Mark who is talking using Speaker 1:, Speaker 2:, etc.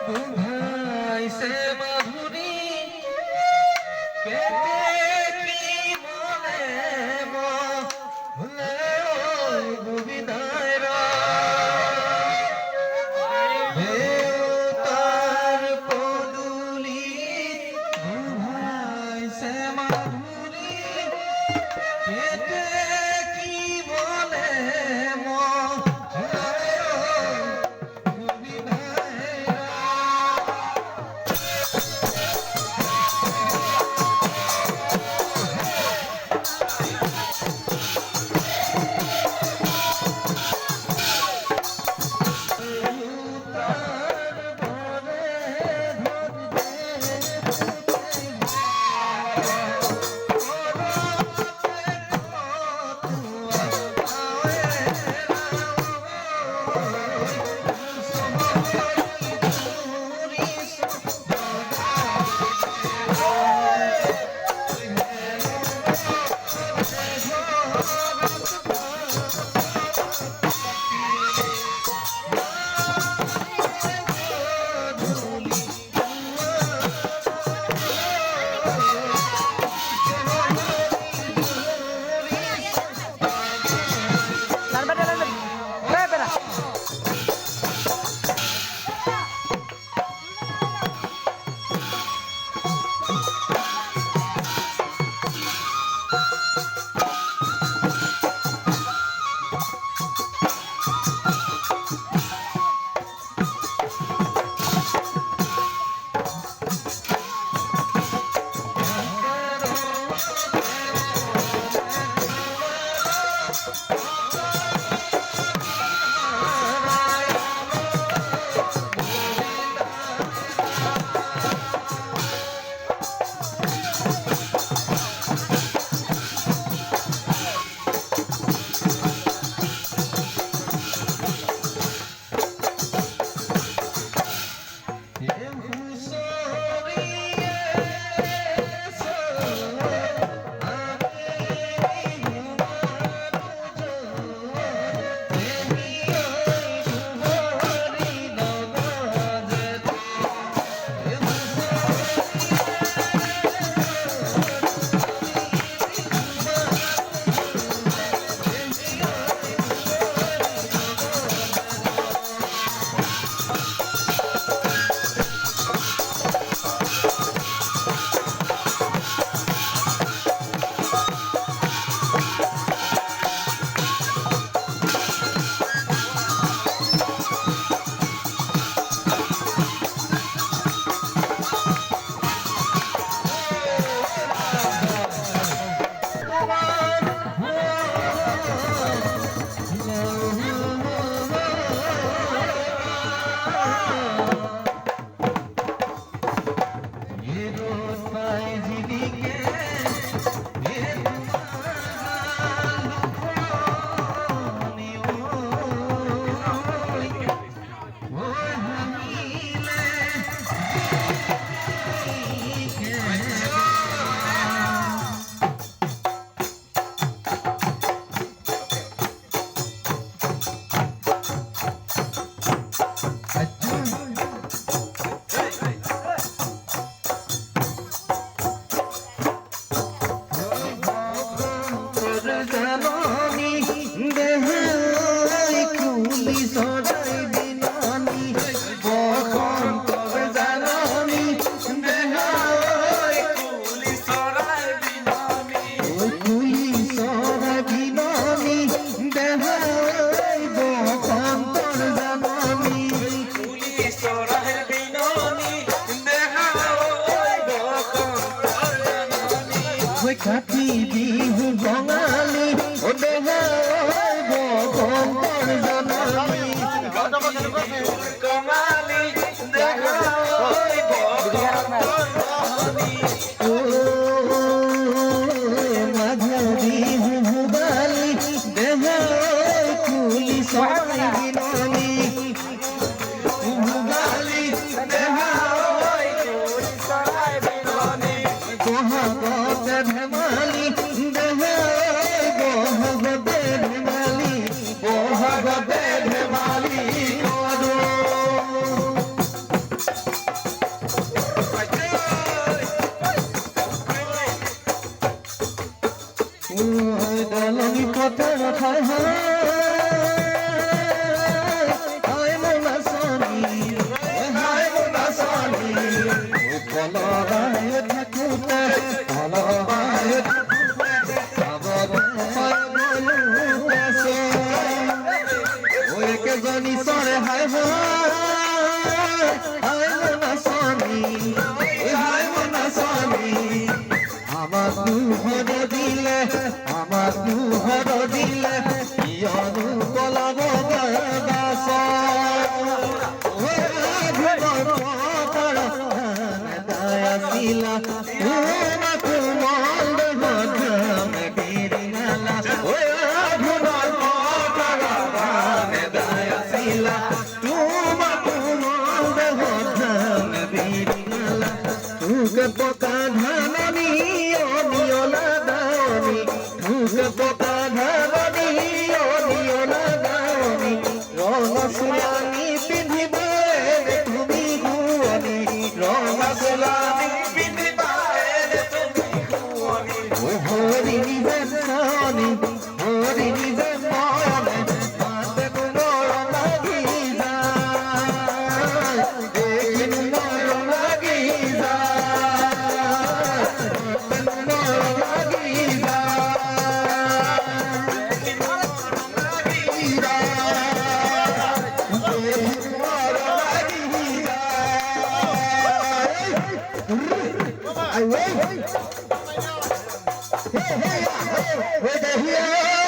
Speaker 1: ভাই সে মাধুরী পেটে কি বলে বলে ওই গোবিন্দায় তার পদুলি ভাই সে মাধুরী পেটে কি বলে তলবায় থাকুতে তলবায় থাকুতে সাবধান বলুতেছে ওই কে জানি সরে হায় হায় মনা স্বামী হায় মনা স্বামী আমার দুহর দিলে আমার দুহর দিলে ইয়নু কলাব দাস দয়াশীলা তোমাকে মন্দ মধ্যমে বিরিঙালা ওই ভুবন দয়াশীলা তোমাকে মন্দ মধ্যমে বিরিঙালা তুকে পকা ধাননি অনিয়লা দাওনি তুকে পকা ধাননি অনিয়লা দাওনি রঙসুলানি পিন্ধিবে তুমি গুয়নি রঙসুলানি পিন্ধিবে তুমি গুয়নি হরি নিবে সানি হরি নিবে মনে মাতে নর লাগি যায় দেখিন নর লাগি যায় নর লাগি যায় দেখিন নর লাগি যায় I wait. Hey, hey, hey, hey, hey, hey, hey, hey,